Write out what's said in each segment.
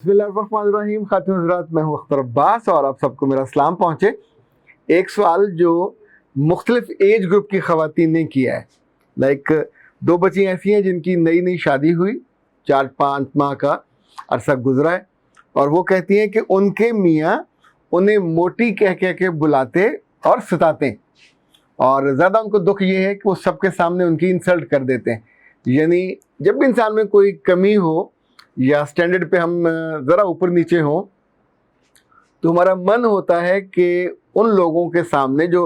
बिस्मिल्लाहिर्रहमानिर्रहीम। खातिन हज़रात, मैं हूँ अख्तर अब्बास और आप सबको मेरा सलाम पहुँचे। एक सवाल जो मुख्तलिफ एज ग्रुप की ख़वातीन ने किया है। लाइक दो बच्ची ऐसी हैं जिनकी नई नई शादी हुई, 4-5 माह का अरसा गुजरा है, और वो कहती हैं कि उनके मियाँ उन्हें मोटी कह कह के बुलाते और सताते हैं, और ज़्यादा उनको दुख ये है कि वो सबके सामने उनकी इंसल्ट कर देते हैं। यानी जब भी इंसान में कोई कमी हो या स्टैंडर्ड पे हम ज़रा ऊपर नीचे हों, तो हमारा मन होता है कि उन लोगों के सामने जो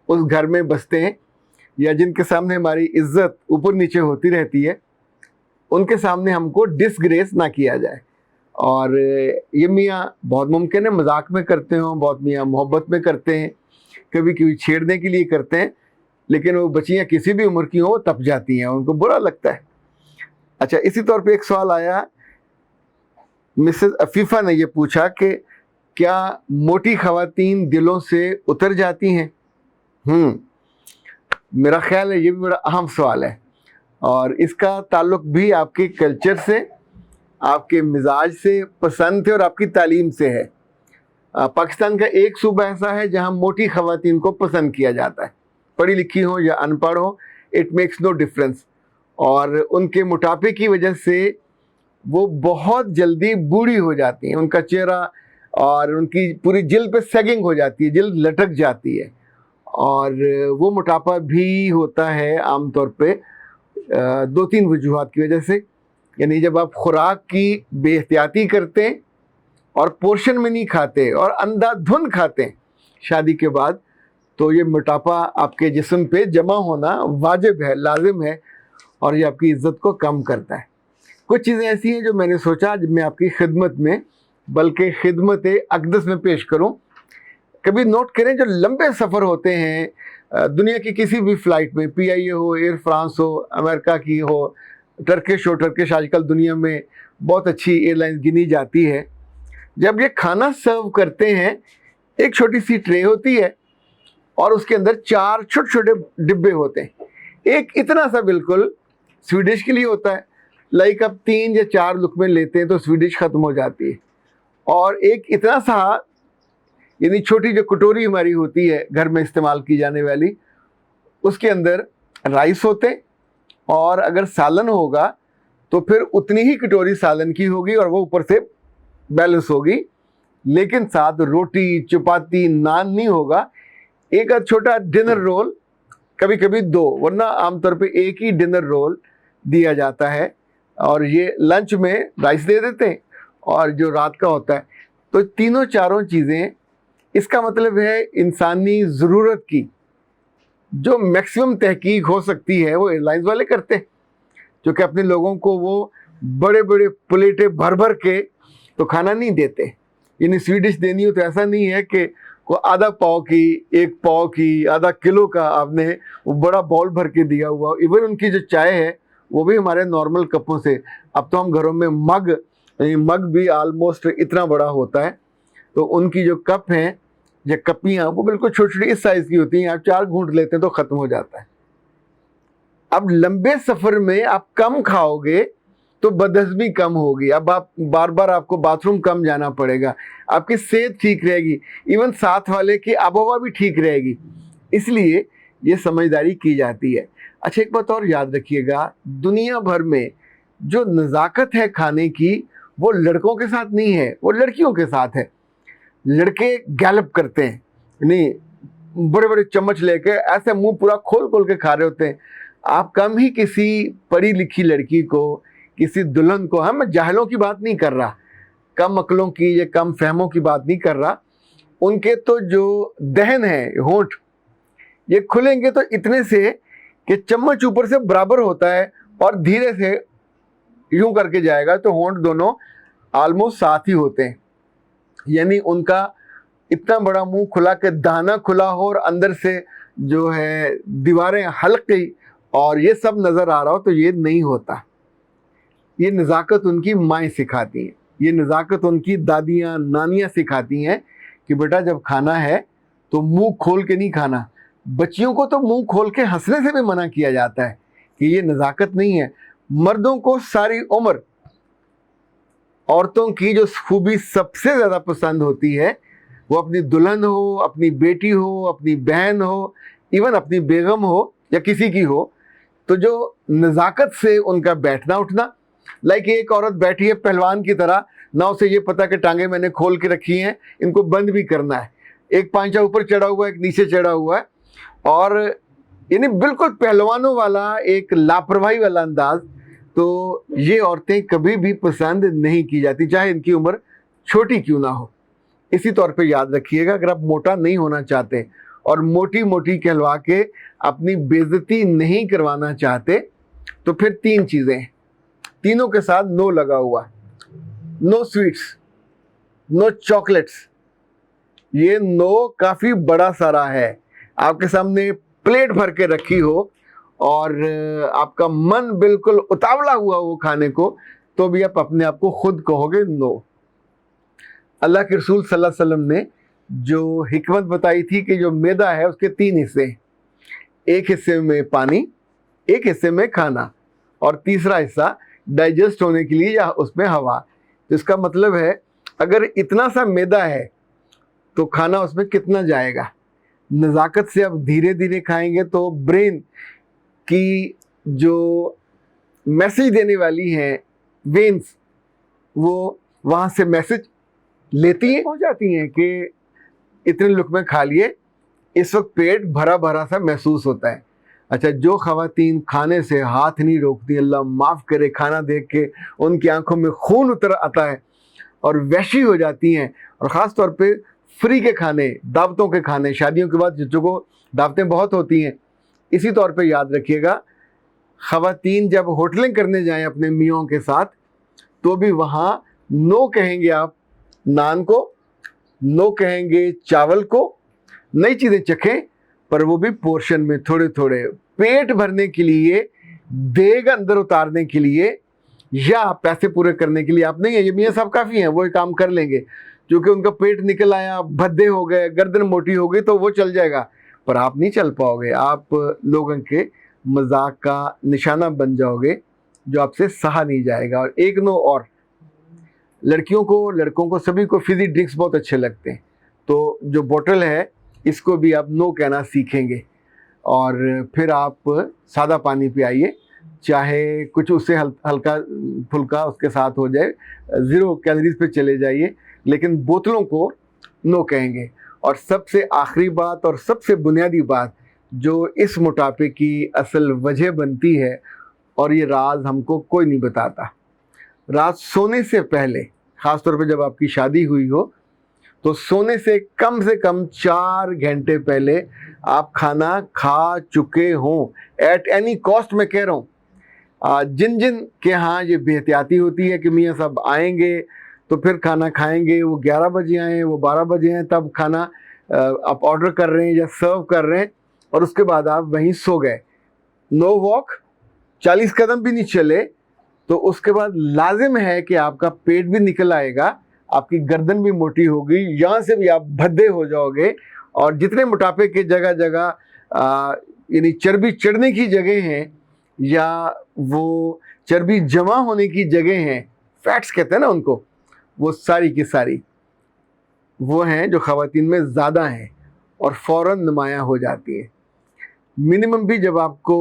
उस घर में बसते हैं या जिनके सामने हमारी इज्जत ऊपर नीचे होती रहती है, उनके सामने हमको डिसग्रेस ना किया जाए। और ये मियाँ बहुत मुमकिन है मजाक में करते हों, बहुत मियाँ मोहब्बत में करते हैं, कभी कभी छेड़ने के लिए करते हैं, लेकिन वो बच्चियाँ किसी भी उम्र की हों वो तप जाती हैं, उनको बुरा लगता है। अच्छा, इसी तौर पे एक सवाल आया, मिसेस अफीफ़ा ने ये पूछा कि क्या मोटी ख़वातीन दिलों से उतर जाती हैं? मेरा ख़्याल है ये भी बड़ा अहम सवाल है, और इसका ताल्लुक़ भी आपके कल्चर से, आपके मिजाज से, पसंद से और आपकी तालीम से है। पाकिस्तान का एक सूबा ऐसा है जहाँ मोटी ख़वातीन को पसंद किया जाता है, पढ़ी लिखी हो या अनपढ़ हो, इट मेक्स नो डिफरेंस। और उनके मोटापे की वजह से वो बहुत जल्दी बूढ़ी हो जाती हैं, उनका चेहरा और उनकी पूरी जिल्द पे सैगिंग हो जाती है, जिल्द लटक जाती है, और वो मोटापा भी होता है आमतौर पे 2-3 वजूहात की वजह से। यानी जब आप खुराक की बेहतियाती करते हैं और पोर्शन में नहीं खाते और अंधाधुंध खाते हैं शादी के बाद, तो ये मोटापा आपके जिस्म पे जमा होना वाजिब है, लाजिम है, और ये आपकी इज़्ज़त को कम करता है। कुछ चीज़ें ऐसी हैं जो मैंने सोचा आज मैं आपकी खिदमत में, बल्कि खिदमत अक़दस में पेश करूं। कभी नोट करें, जो लंबे सफ़र होते हैं दुनिया की किसी भी फ़्लाइट में, PIA हो, एयर फ्रांस हो, अमेरिका की हो, टर्किश हो, टर्किश आजकल दुनिया में बहुत अच्छी एयरलाइन गिनी जाती है। जब ये खाना सर्व करते हैं, एक छोटी सी ट्रे होती है और उसके अंदर 4 छोटे छोटे डिब्बे होते हैं। एक इतना सा बिल्कुल स्वीडिश के लिए होता है, लाइक आप 3 या 4 लुकमे लेते हैं तो स्वीडिश ख़त्म हो जाती है, और एक इतना सा यानी छोटी जो कटोरी हमारी होती है घर में इस्तेमाल की जाने वाली, उसके अंदर राइस होते हैं, और अगर सालन होगा तो फिर उतनी ही कटोरी सालन की होगी और वो ऊपर से बैलेंस होगी, लेकिन साथ रोटी, चपाती, नान नहीं होगा। एक छोटा डिनर रोल, कभी कभी 2, वरना आमतौर पे एक ही डिनर रोल दिया जाता है, और ये लंच में राइस दे देते हैं और जो रात का होता है। तो तीनों चारों चीज़ें, इसका मतलब है इंसानी ज़रूरत की जो मैक्सिमम तहकीक हो सकती है वो एयरलाइंस वाले करते हैं, जो कि अपने लोगों को वो बड़े बड़े प्लेटें भर भर के तो खाना नहीं देते। यानी स्वीडिश देनी हो तो ऐसा नहीं है कि को आधा पाव की, 1 पाव की, आधा किलो का आपने वो बड़ा बाउल भर के दिया हुआ। इवन उनकी जो चाय है वो भी हमारे नॉर्मल कपों से, अब तो हम घरों में मग भी आलमोस्ट इतना बड़ा होता है, तो उनकी जो कप हैं या कपियाँ वो बिल्कुल छोटी छोटी इस साइज़ की होती हैं, आप 4 घूंट लेते हैं तो ख़त्म हो जाता है। अब लंबे सफ़र में आप कम खाओगे तो बदहज़मी कम होगी, अब आप बार बार आपको बाथरूम कम जाना पड़ेगा, आपकी सेहत ठीक रहेगी, इवन साथ वाले की आबोहवा भी ठीक रहेगी, इसलिए ये समझदारी की जाती है। अच्छा, एक बात और याद रखिएगा, दुनिया भर में जो नज़ाकत है खाने की वो लड़कों के साथ नहीं है, वो लड़कियों के साथ है। लड़के गैलप करते हैं, नहीं बड़े बड़े चम्मच लेके ऐसे मुंह पूरा खोल खोल के खा रहे होते हैं। आप कम ही किसी पढ़ी लिखी लड़की को, किसी दुल्हन को, मैं जाहिलों की बात नहीं कर रहा, कम अक्लों की या कम फहमों की बात नहीं कर रहा, उनके तो जो दहन है, होंठ, ये खुलेंगे तो इतने से कि चम्मच ऊपर से बराबर होता है और धीरे से यूं करके जाएगा तो होंठ दोनों आलमोस्ट साथ ही होते हैं। यानी उनका इतना बड़ा मुंह खुला कि दाना खुला हो और अंदर से जो है दीवारें हल्की और ये सब नज़र आ रहा हो, तो ये नहीं होता। ये नज़ाकत उनकी माएँ सिखाती हैं, ये नज़ाकत उनकी दादियाँ नानियाँ सिखाती हैं कि बेटा जब खाना है तो मुंह खोल के नहीं खाना। बच्चियों को तो मुंह खोल के हंसने से भी मना किया जाता है कि ये नज़ाकत नहीं है। मर्दों को सारी उम्र औरतों की जो खूबी सबसे ज़्यादा पसंद होती है वो अपनी दुल्हन हो, अपनी बेटी हो, अपनी बहन हो, इवन अपनी बेगम हो या किसी की हो, तो जो नज़ाकत से उनका बैठना उठना, लाइक एक औरत बैठी है पहलवान की तरह, ना उसे ये पता कि टांगे मैंने खोल के रखी हैं, इनको बंद भी करना है, एक पांचा ऊपर चढ़ा हुआ है, एक नीचे चढ़ा हुआ है, और यानी बिल्कुल पहलवानों वाला एक लापरवाही वाला अंदाज। तो ये औरतें कभी भी पसंद नहीं की जाती, चाहे इनकी उम्र छोटी क्यों ना हो। इसी तौर पे याद रखिएगा, अगर आप मोटा नहीं होना चाहते और मोटी मोटी कहलवा के अपनी बेइज्जती नहीं करवाना चाहते, तो फिर 3 चीज़ें, तीनों के साथ नो लगा हुआ, नो स्वीट्स, नो चॉकलेट्स। ये नो काफ़ी बड़ा सारा है। आपके सामने प्लेट भर के रखी हो और आपका मन बिल्कुल उतावला हुआ हो खाने को, तो भी आप अपने आप को खुद कहोगे नो। अल्लाह के रसूल सल्लल्लाहु अलैहि वसल्लम ने जो हिकमत बताई थी कि जो मैदा है उसके 3 हिस्से, एक हिस्से में पानी, एक हिस्से में खाना, और तीसरा हिस्सा डाइजेस्ट होने के लिए या उसमें हवा। तो इसका मतलब है अगर इतना सा मैदा है तो खाना उसमें कितना जाएगा। नज़ाकत से आप धीरे धीरे खाएंगे तो ब्रेन की जो मैसेज देने वाली हैं वेन्स, वो वहाँ से मैसेज लेती हैं, हो जाती हैं कि इतने लुक़मे खा लिए, इस वक्त पेट भरा भरा सा महसूस होता है। अच्छा, जो ख़वातीन खाने से हाथ नहीं रोकती, अल्लाह माफ़ करे, खाना देख के उनकी आंखों में खून उतर आता है और वहशी हो जाती हैं, और ख़ास तौर पे फ्री के खाने, दावतों के खाने, शादियों के बाद जिसको दावतें बहुत होती हैं, इसी तौर पे याद रखिएगा, ख़वातीन जब होटलिंग करने जाएं अपने मियों के साथ, तो भी वहाँ नो कहेंगे आप नान को, नो कहेंगे चावल को, नई चीज़ें चखें, पर वो भी पोर्शन में थोड़े थोड़े, पेट भरने के लिए, देग अंदर उतारने के लिए या पैसे पूरे करने के लिए आप नहीं है। ये मियाँ साहब काफ़ी हैं, वो ये काम कर लेंगे, क्योंकि उनका पेट निकल आया, भद्दे हो गए, गर्दन मोटी हो गई, तो वो चल जाएगा, पर आप नहीं चल पाओगे। आप लोगों के मजाक का निशाना बन जाओगे, जो आपसे सहा नहीं जाएगा। और एक नो और, लड़कियों को, लड़कों को, सभी को फिज़ी ड्रिंक्स बहुत अच्छे लगते हैं, तो जो बोतल है इसको भी आप नो कहना सीखेंगे, और फिर आप सादा पानी पियाइए, चाहे कुछ उससे हल्का फुल्का उसके साथ हो जाए, 0 कैलोरीज पे चले जाइए, लेकिन बोतलों को नो कहेंगे। और सबसे आखिरी बात और सबसे बुनियादी बात, जो इस मोटापे की असल वजह बनती है, और ये राज हमको कोई नहीं बताता, रात सोने से पहले, ख़ास तौर पे जब आपकी शादी हुई हो, तो सोने से कम 4 घंटे पहले आप खाना खा चुके हों, एट एनी कॉस्ट मैं कह रहा हूँ। जिन जिन के यहाँ ये बेहतियाती होती है कि मियाँ साहब आएंगे तो फिर खाना खाएंगे, वो 11 बजे आएँ, वो 12 बजे आएँ, तब खाना आप ऑर्डर कर रहे हैं या सर्व कर रहे हैं, और उसके बाद आप वहीं सो गए, नो वॉक, 40 कदम भी नहीं चले, तो उसके बाद लाजिम है कि आपका पेट भी निकल आएगा, आपकी गर्दन भी मोटी होगी, यहाँ से भी आप भद्दे हो जाओगे, और जितने मोटापे के जगह जगह यानी चर्बी चढ़ने की जगह हैं या वो चर्बी जमा होने की जगह हैं, फैट्स कहते हैं ना उनको, वो सारी की सारी वो हैं जो ख़वातीन में ज़्यादा हैं और फ़ौरन नुमायाँ हो जाती हैं। मिनिमम भी जब आपको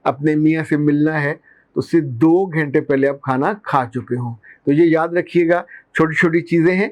अपने मियाँ से मिलना है तो उससे 2 घंटे पहले आप खाना खा चुके हों। तो ये याद रखिएगा, छोटी छोटी चीज़ें हैं,